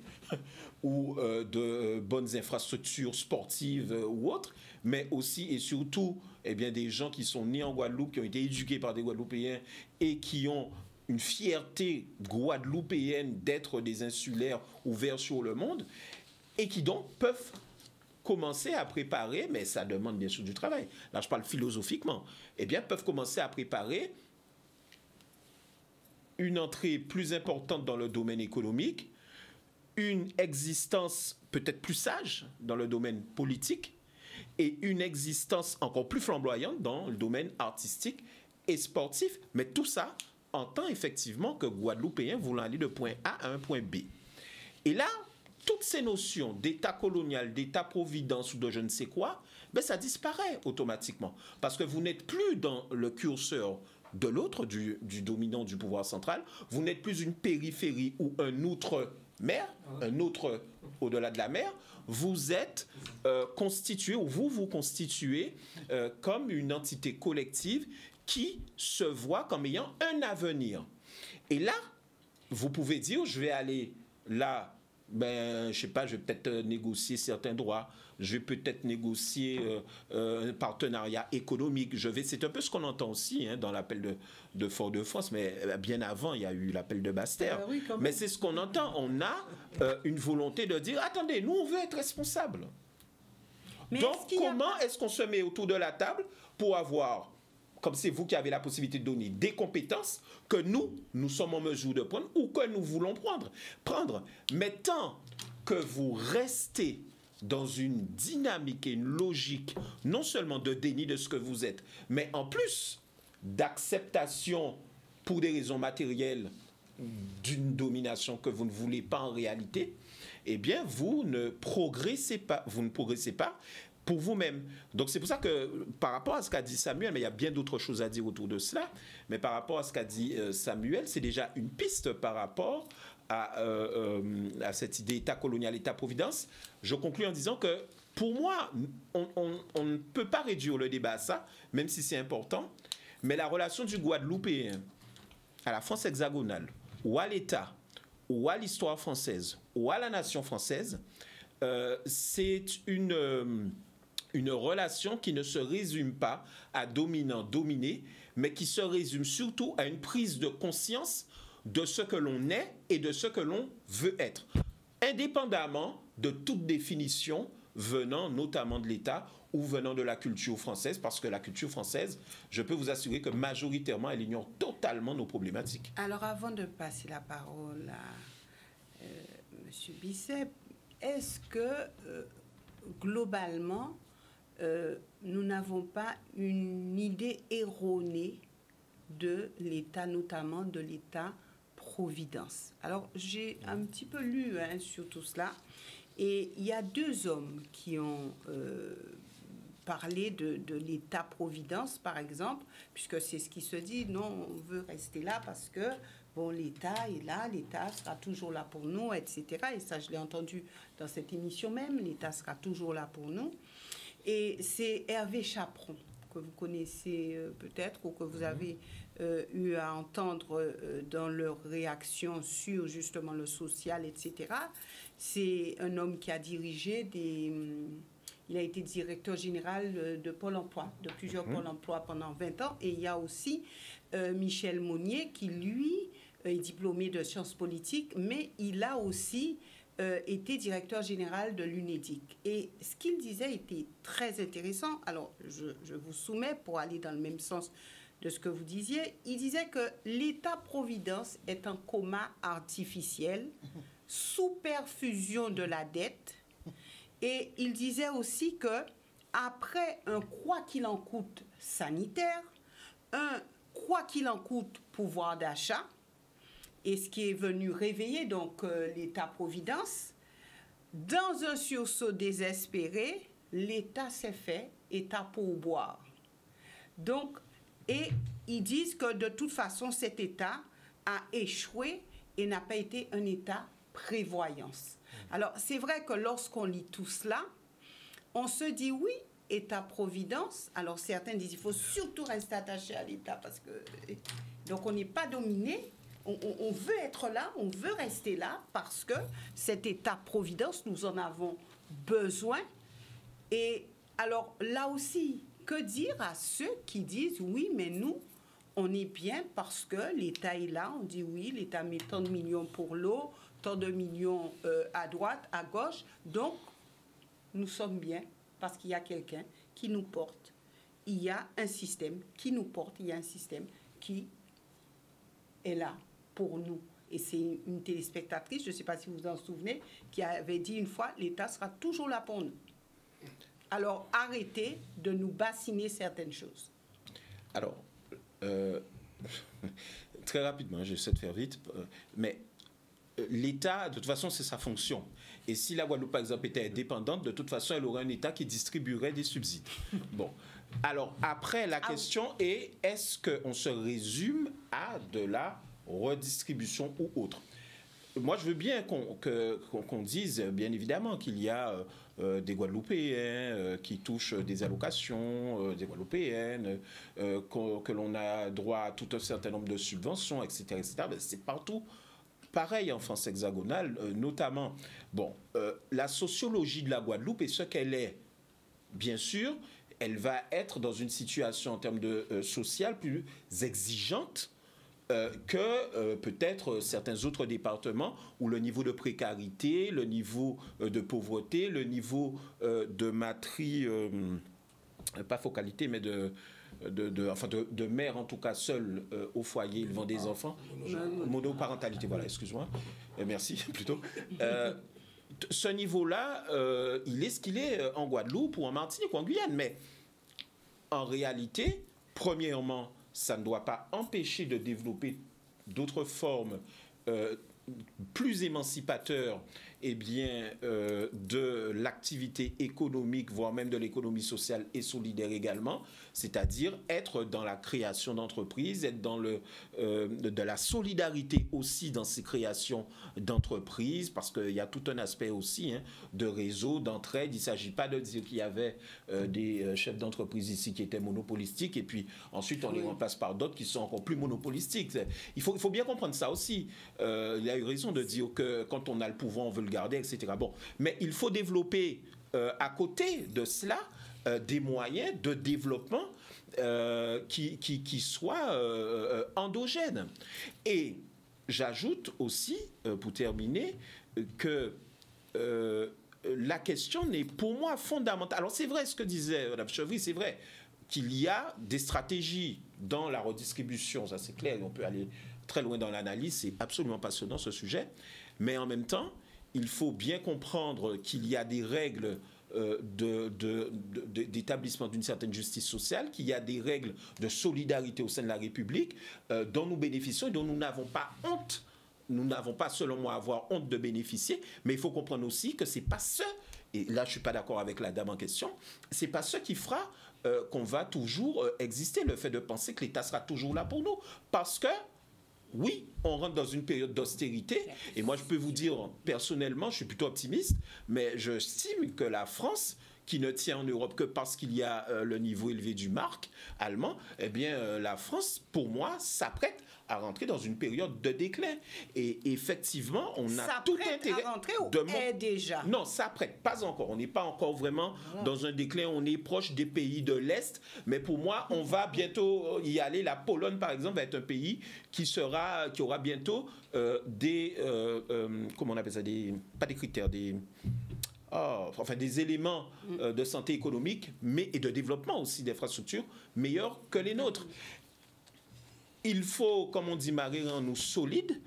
ou de bonnes infrastructures sportives ou autres, mais aussi et surtout eh bien, des gens qui sont nés en Guadeloupe, qui ont été éduqués par des Guadeloupéens et qui ont une fierté guadeloupéenne d'être des insulaires ouverts sur le monde et qui donc peuvent commencer à préparer, mais ça demande bien sûr du travail, là je parle philosophiquement, eh bien peuvent commencer à préparer une entrée plus importante dans le domaine économique, une existence peut-être plus sage dans le domaine politique et une existence encore plus flamboyante dans le domaine artistique et sportif, mais tout ça en tant effectivement que Guadeloupéens voulant aller de point A à un point B. Et là, toutes ces notions d'État colonial, d'État-providence ou de je ne sais quoi, ben ça disparaît automatiquement. Parce que vous n'êtes plus dans le curseur de l'autre, du dominant du pouvoir central. Vous n'êtes plus une périphérie ou un outre-mer, un autre au-delà de la mer. Vous êtes constitué, ou vous vous constituez comme une entité collective qui se voit comme ayant un avenir. Et là, vous pouvez dire, je vais aller là, ben, je sais pas, je vais peut-être négocier certains droits, je vais peut-être négocier un partenariat économique. C'est un peu ce qu'on entend aussi dans l'appel de Fort-de-France, mais bien avant, il y a eu l'appel de Basse-Terre. Oui, mais c'est ce qu'on entend. On a une volonté de dire, attendez, nous, on veut être responsables. Mais donc, comment est-ce qu'on se met autour de la table pour avoir, comme c'est vous qui avez la possibilité de donner des compétences que nous sommes en mesure de prendre ou que nous voulons prendre. Mais tant que vous restez dans une dynamique et une logique, non seulement de déni de ce que vous êtes, mais en plus d'acceptation pour des raisons matérielles d'une domination que vous ne voulez pas en réalité, eh bien, vous ne progressez pas pour vous-même. Donc c'est pour ça que par rapport à ce qu'a dit Samuel, mais il y a bien d'autres choses à dire autour de cela, mais par rapport à ce qu'a dit Samuel, c'est déjà une piste par rapport à cette idée État colonial, État-providence. Je conclus en disant que pour moi, on ne peut pas réduire le débat à ça, même si c'est important, mais la relation du Guadeloupéen à la France hexagonale, ou à l'État, ou à l'histoire française, ou à la nation française, c'est une relation qui ne se résume pas à dominant-dominé, mais qui se résume surtout à une prise de conscience de ce que l'on est et de ce que l'on veut être, indépendamment de toute définition venant notamment de l'État ou venant de la culture française, parce que la culture française, je peux vous assurer que majoritairement, elle ignore totalement nos problématiques. Alors, avant de passer la parole à M. Bisset, est-ce que, globalement, nous n'avons pas une idée erronée de l'État, notamment de l'État-providence? Alors, j'ai un petit peu lu sur tout cela, et il y a deux hommes qui ont parlé de l'État-providence, par exemple, puisque c'est ce qui se dit, non, on veut rester là parce que, bon, l'État est là, l'État sera toujours là pour nous, etc. Et ça, je l'ai entendu dans cette émission même, l'État sera toujours là pour nous. Et c'est Hervé Chaperon, que vous connaissez peut-être, ou que vous avez eu à entendre dans leur réaction sur justement le social, etc. C'est un homme qui a dirigé il a été directeur général de Pôle emploi, de plusieurs Pôle emploi pendant 20 ans. Et il y a aussi Michel Monnier qui, lui, est diplômé de sciences politiques, mais il a aussi été directeur général de l'UNEDIC. Et ce qu'il disait était très intéressant. Alors, je vous soumets pour aller dans le même sens de ce que vous disiez. Il disait que l'État-providence est un coma artificiel, sous perfusion de la dette. Et il disait aussi que après un quoi qu'il en coûte sanitaire, un quoi qu'il en coûte pouvoir d'achat, et ce qui est venu réveiller donc l'État-providence, dans un sursaut désespéré, l'État s'est fait État pourboire. Donc, Et ils disent que de toute façon, cet État a échoué et n'a pas été un État prévoyance. Alors, c'est vrai que lorsqu'on lit tout cela, on se dit oui, État-providence. Alors, certains disent qu'il faut surtout rester attaché à l'État parce que... Donc, on n'est pas dominé. On veut être là, on veut rester là parce que cet État-providence, nous en avons besoin. Et alors, là aussi, que dire à ceux qui disent oui, mais nous, on est bien parce que l'État est là. On dit oui, l'État met tant de millions pour l'eau, tant de millions à droite, à gauche. Donc, nous sommes bien parce qu'il y a quelqu'un qui nous porte. Il y a un système qui nous porte. Il y a un système qui est là pour nous. Et c'est une téléspectatrice, je ne sais pas si vous vous en souvenez, qui avait dit une fois, l'État sera toujours là pour nous. Alors, arrêtez de nous bassiner certaines choses. Alors, très rapidement, j'essaie de faire vite, mais l'État, de toute façon, c'est sa fonction. Et si la Guadeloupe, par exemple, était indépendante, de toute façon, elle aurait un État qui distribuerait des subsides. Bon. Alors, après, la question est, est-ce qu'on se résume à de la redistribution ou autre? Moi, je veux bien qu'on dise, bien évidemment, qu'il y a des Guadeloupéens qui touchent des allocations, des Guadeloupéennes, que l'on a droit à tout un certain nombre de subventions, etc. etc. C'est partout pareil en France hexagonale, notamment. Bon, la sociologie de la Guadeloupe est ce qu'elle est. Bien sûr, elle va être dans une situation en termes de sociale plus exigeante que peut-être certains autres départements où le niveau de précarité, le niveau de pauvreté, le niveau de pas focalité, mais de mère en tout cas seule au foyer élevant des enfants, monoparentalité, voilà, excuse-moi, merci plutôt. Ce niveau-là, il est ce qu'il est en Guadeloupe ou en Martinique ou en Guyane, mais en réalité, premièrement, ça ne doit pas empêcher de développer d'autres formes plus émancipateurs de l'activité économique, voire même de l'économie sociale et solidaire également, c'est-à-dire être dans la création d'entreprises, être dans de la solidarité aussi dans ces créations d'entreprises, parce qu'il y a tout un aspect aussi de réseau, d'entraide. Il ne s'agit pas de dire qu'il y avait des chefs d'entreprise ici qui étaient monopolistiques et puis ensuite on les remplace par d'autres qui sont encore plus monopolistiques. Il faut bien comprendre ça aussi. Il y a eu raison de dire que quand on a le pouvoir, on veut le garder, etc. Bon, mais il faut développer à côté de cela des moyens de développement qui soient endogènes. Et j'ajoute aussi, pour terminer, que la question n'est pour moi fondamentale. Alors c'est vrai ce que disait Mme Chevry, c'est vrai qu'il y a des stratégies dans la redistribution, ça c'est clair, on peut aller très loin dans l'analyse, c'est absolument passionnant ce sujet, mais en même temps, il faut bien comprendre qu'il y a des règles d'établissement d'une certaine justice sociale, qu'il y a des règles de solidarité au sein de la République dont nous bénéficions et dont nous n'avons pas honte. Nous n'avons pas, selon moi, à avoir honte de bénéficier, mais il faut comprendre aussi que c'est pas ce, et là je suis pas d'accord avec la dame en question, c'est pas ce qui fera qu'on va toujours exister, le fait de penser que l'État sera toujours là pour nous, parce que oui, on rentre dans une période d'austérité, et moi je peux vous dire personnellement, je suis plutôt optimiste, mais j'estime que la France, qui ne tient en Europe que parce qu'il y a le niveau élevé du mark allemand, eh bien la France, pour moi, s'apprête à rentrer dans une période de déclin. Et effectivement, on a tout intérêt à rentrer ou est déjà? Non, s'apprête, pas encore. On n'est pas encore vraiment dans un déclin. On est proche des pays de l'Est, mais pour moi, on va bientôt y aller. La Pologne, par exemple, va être un pays qui aura bientôt comment on appelle ça, pas des critères, des éléments de santé économique et de développement aussi d'infrastructures meilleurs que les nôtres. Il faut, comme on dit, Marie, rendre-nous solides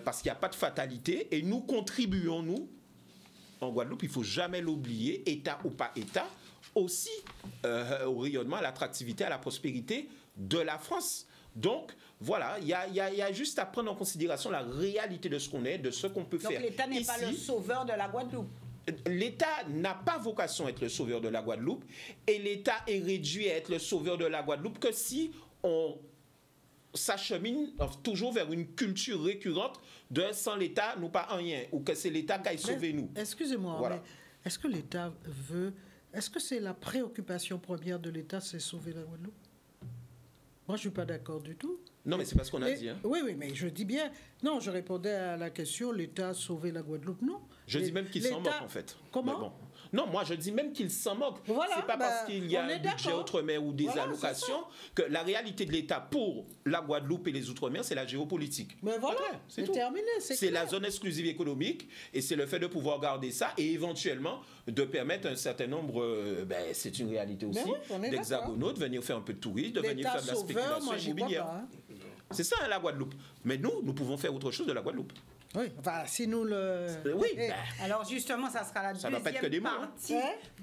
parce qu'il n'y a pas de fatalité et nous contribuons, nous, en Guadeloupe, il ne faut jamais l'oublier, État ou pas État, aussi au rayonnement, à l'attractivité, à la prospérité de la France. Donc, voilà, il y a juste à prendre en considération la réalité de ce qu'on est, de ce qu'on peut faire. Donc l'État n'est pas le sauveur de la Guadeloupe. L'État n'a pas vocation à être le sauveur de la Guadeloupe et l'État est réduit à être le sauveur de la Guadeloupe que si on s'achemine toujours vers une culture récurrente de sans l'État, nous pas rien, ou que c'est l'État qui a sauvé nous. Excusez-moi, Voilà. mais est-ce que l'État veut... Est-ce que c'est la préoccupation première de l'État, c'est sauver la Guadeloupe? Moi, je ne suis pas d'accord du tout. Non, mais c'est pas ce qu'on a dit. Hein. Oui, mais je dis bien... Non, je répondais à la question, l'État sauver la Guadeloupe, non. Je dis même qu'il s'en moque, en fait. Comment? Bon. Non, moi, je dis même qu'il s'en moque. Voilà, c'est pas parce qu'il y a un budget outre-mer ou des allocations que la réalité de l'État pour la Guadeloupe et les outre-mer, c'est la géopolitique. Mais voilà, c'est terminé. C'est la zone exclusive économique et c'est le fait de pouvoir garder ça et éventuellement de permettre un certain nombre, c'est une réalité aussi, d'hexagonaux de venir faire un peu de tourisme, de venir faire de la spéculation immobilière. Hein. C'est ça, hein, la Guadeloupe. Mais nous pouvons faire autre chose de la Guadeloupe. Oui, enfin, si nous le... Oui. Alors justement, ça sera la deuxième partie partie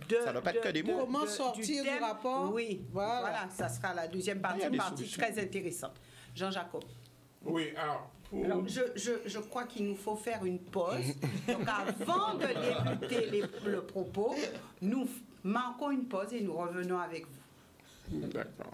de... Ça ne va pas être que des mots. Comment sortir du rapport? Oui, voilà, ça sera la deuxième partie très intéressante. Jean-Jacob. Oui, alors... Alors, je crois qu'il nous faut faire une pause. Donc, avant de débuter le propos, nous marquons une pause et nous revenons avec vous. D'accord.